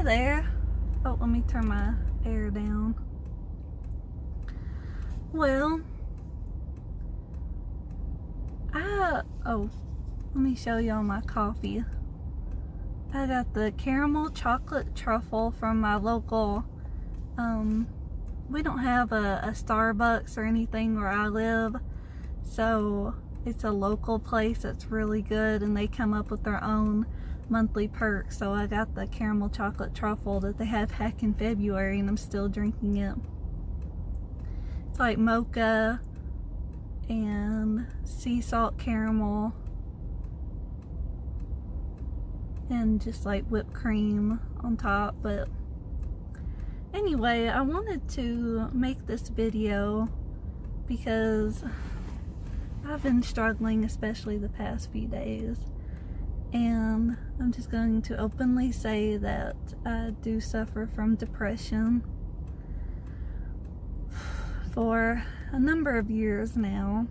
Hey there. Oh, let me turn my air down. Well, let me show y'all my coffee. I got the caramel chocolate truffle from my local, we don't have a Starbucks or anything where I live, so it's a local place that's really good, and they come up with their own monthly perks. So I got the caramel chocolate truffle that they had back in February, and I'm still drinking it. It's like mocha and sea salt caramel and just like whipped cream on top. But anyway, I wanted to make this video because I've been struggling, especially the past few days, and I'm just going to openly say that I do suffer from depression for a number of years now.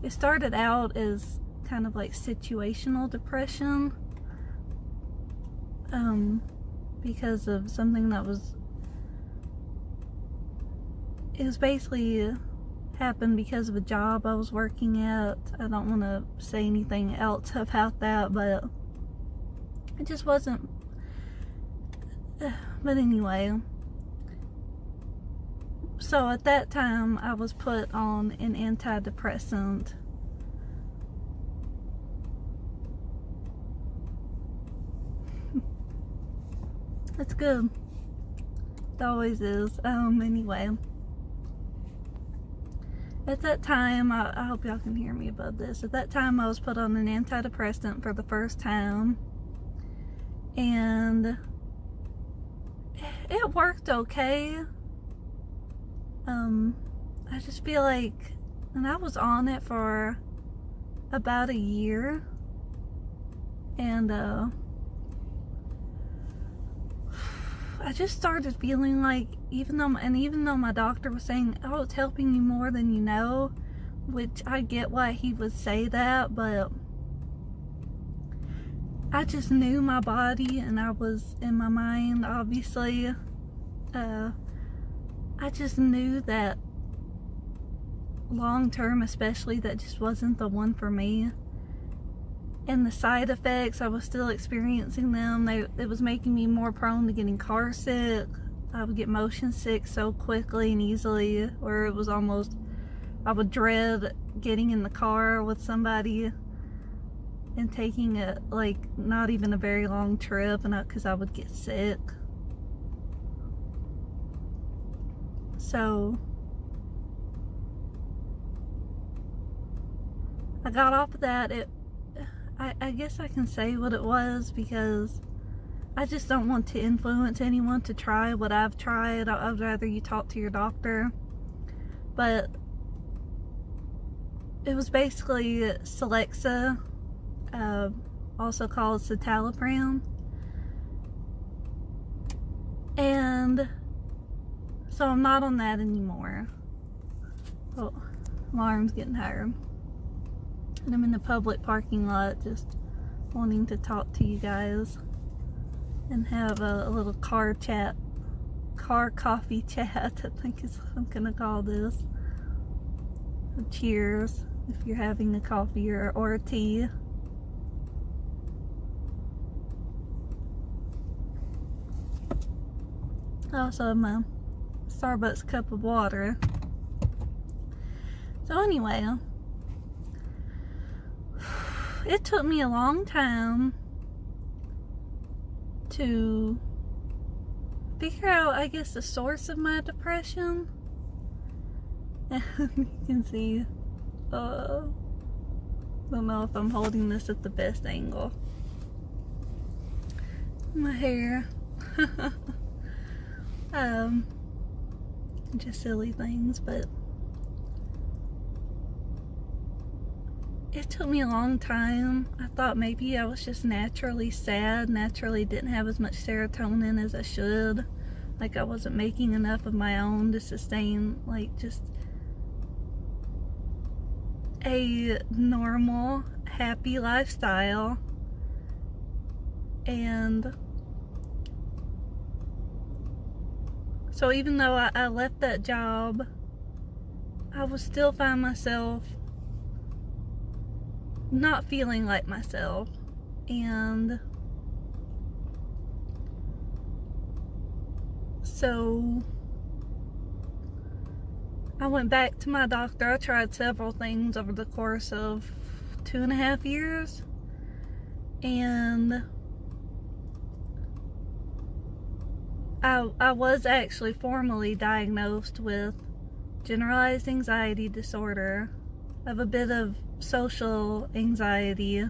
It started out as kind of like situational depression, because of something that was basically happened because of a job I was working at. I don't want to say anything else about that, but it just wasn't. But anyway, so at that time I was put on an antidepressant. It's good. It always is. Anyway, at that time, I hope y'all can hear me above this. At that time, I was put on an antidepressant for the first time, and it worked okay. I just feel like, and I was on it for about a year, and I just started feeling like, even though my doctor was saying, oh, it's helping you more than you know, which I get why he would say that, but I just knew my body, and I was in my mind, obviously. I just knew that long term, especially, that just wasn't the one for me. And the side effects, I was still experiencing them. It was making me more prone to getting car sick. I would get motion sick so quickly and easily, where it was almost, I would dread getting in the car with somebody and taking a, like, not even a very long trip, and because I would get sick. So I got off of that. I guess I can say what it was, because I just don't want to influence anyone to try what I've tried. I'd rather you talk to your doctor. But it was basically Celexa, also called citalopram. And so I'm not on that anymore. Oh, alarm's getting higher. And I'm in the public parking lot just wanting to talk to you guys and have a little car coffee chat, I think is what I'm gonna call this. So cheers if you're having a coffee or a tea. I also have my Starbucks cup of water. So anyway, it took me a long time to figure out, I guess, the source of my depression. You can see, I don't know if I'm holding this at the best angle. My hair. Just silly things, but it took me a long time. I thought maybe I was just naturally sad, naturally didn't have as much serotonin as I should. Like I wasn't making enough of my own to sustain, like, just a normal, happy lifestyle. And So even though I left that job, I would still find myself not feeling like myself. And so I went back to my doctor. I tried several things over the course of 2.5 years. And I was actually formally diagnosed with generalized anxiety disorder. I have a bit of social anxiety,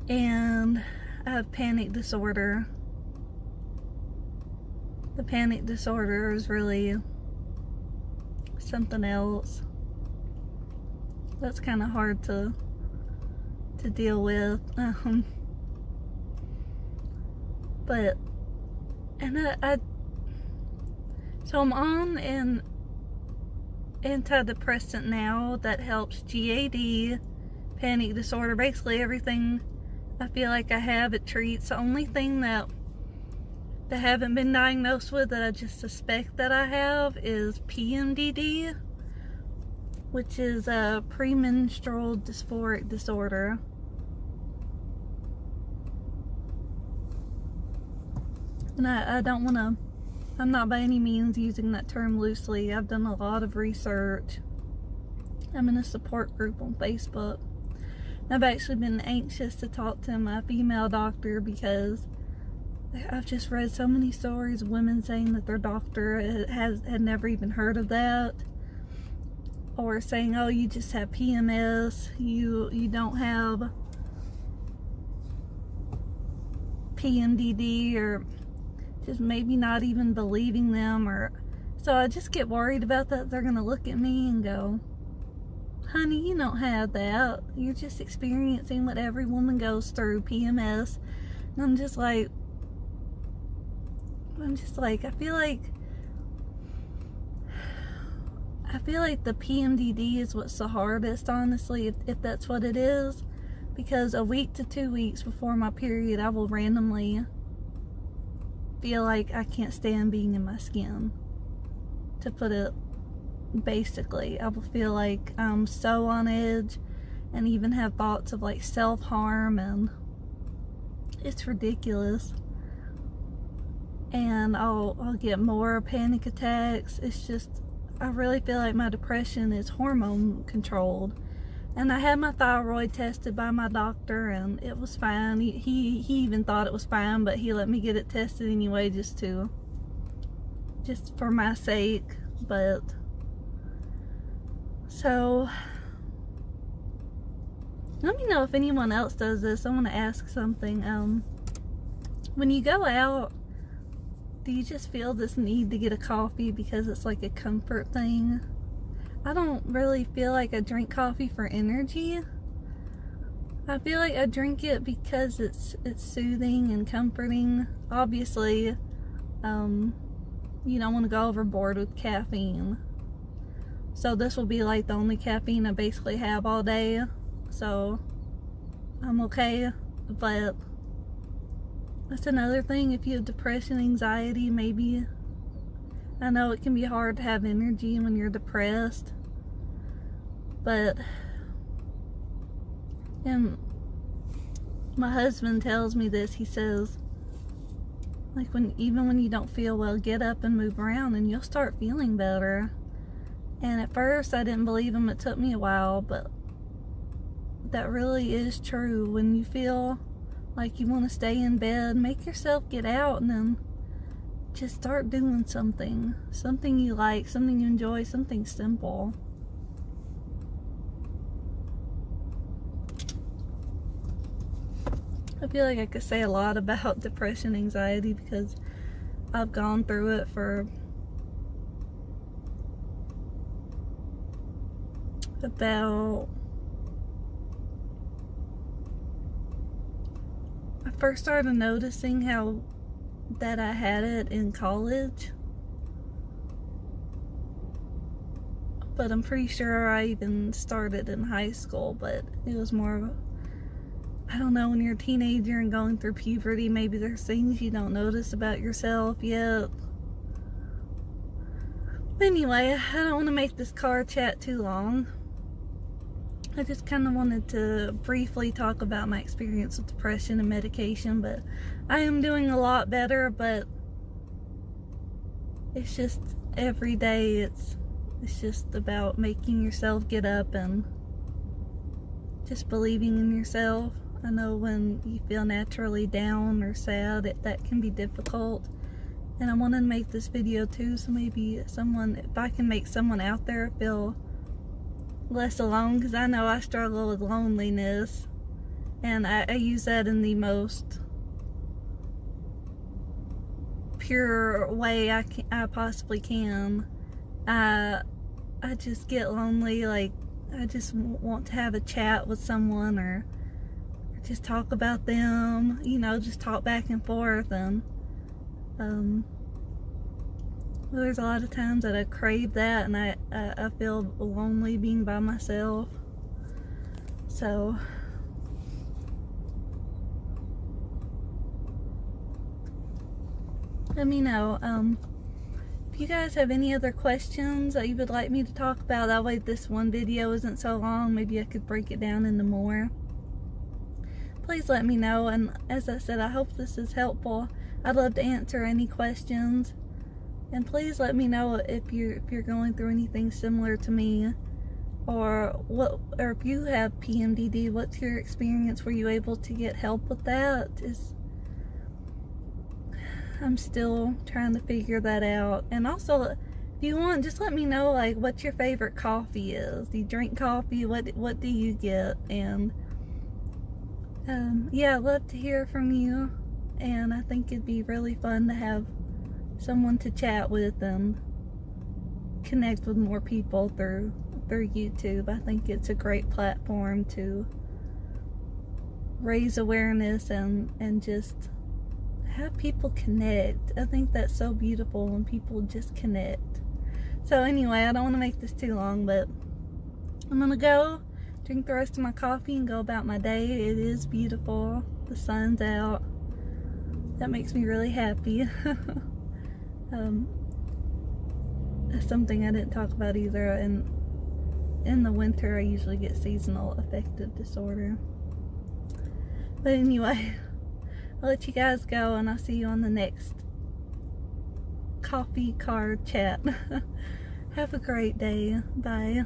and I have panic disorder. The panic disorder is really something else. That's kind of hard to deal with. But so I'm on an antidepressant now that helps GAD, panic disorder, basically everything I feel like I have, it treats. The only thing that I haven't been diagnosed with, that I just suspect that I have, is PMDD, which is a premenstrual dysphoric disorder. And I don't want to, I'm not by any means using that term loosely. I've done a lot of research. I'm in a support group on Facebook. I've actually been anxious to talk to my female doctor because I've just read so many stories of women saying that their doctor had never even heard of that, or saying, oh, you just have PMS, you don't have PMDD, or just maybe not even believing them. Or so I just get worried about that. They're gonna look at me and go, honey, you don't have that, you're just experiencing what every woman goes through, PMS. And I'm just like, I feel like the PMDD is what's the hardest, honestly, if that's what it is, because a week to 2 weeks before my period, I will randomly feel like I can't stand being in my skin, to put it basically. I will feel like I'm so on edge, and even have thoughts of like self-harm, and it's ridiculous. And I'll get more panic attacks. It's just, I really feel like my depression is hormone controlled. And I had my thyroid tested by my doctor, and it was fine. He even thought it was fine, but he let me get it tested anyway, just for my sake. But so let me know if anyone else does this. I want to ask something. When you go out, do you just feel this need to get a coffee because it's like a comfort thing? I don't really feel like I drink coffee for energy. I feel like I drink it because it's soothing and comforting. Obviously, you don't want to go overboard with caffeine. So this will be like the only caffeine I basically have all day. So I'm okay. But that's another thing. If you have depression, anxiety, maybe, I know it can be hard to have energy when you're depressed, but, and my husband tells me this. He says, like, even when you don't feel well, get up and move around and you'll start feeling better. And at first I didn't believe him. It took me a while, but that really is true. When you feel like you want to stay in bed, make yourself get out, and then just start doing something you like, something you enjoy, something simple. I feel like I could say a lot about depression, anxiety, because I've gone through it for about, I first started noticing that I had it in college, but I'm pretty sure I even started in high school. But it was more of a, I don't know, when you're a teenager and going through puberty, maybe there's things you don't notice about yourself yet. Anyway, I don't want to make this car chat too long. I just kind of wanted to briefly talk about my experience with depression and medication, but I am doing a lot better, but it's just every day it's just about making yourself get up and just believing in yourself. I know when you feel naturally down or sad, that can be difficult. And I wanted to make this video too, so maybe if I can make someone out there feel less alone, because I know I struggle with loneliness, and I use that in the most pure way I possibly can. I just get lonely, like I just want to have a chat with someone or just talk about them, you know, just talk back and forth. And there's a lot of times that I crave that, and I feel lonely being by myself. So let me know if you guys have any other questions that you would like me to talk about. That way this one video isn't so long. Maybe I could break it down into more. Please let me know, and as I said, I hope this is helpful. I'd love to answer any questions, and please let me know if you're going through anything similar to me, or if you have PMDD. What's your experience? Were you able to get help with that? I'm still trying to figure that out. And also, if you want, just let me know like what your favorite coffee is. Do you drink coffee? What do you get? And yeah, I'd love to hear from you, and I think it'd be really fun to have someone to chat with and connect with more people through YouTube. I think it's a great platform to raise awareness and just have people connect. I think that's so beautiful when people just connect. So anyway, I don't want to make this too long, but I'm gonna go drink the rest of my coffee and go about my day. It is beautiful. The sun's out. That makes me really happy. That's something I didn't talk about either. And in the winter, I usually get seasonal affective disorder. But anyway, I'll let you guys go, and I'll see you on the next coffee car chat. Have a great day. Bye.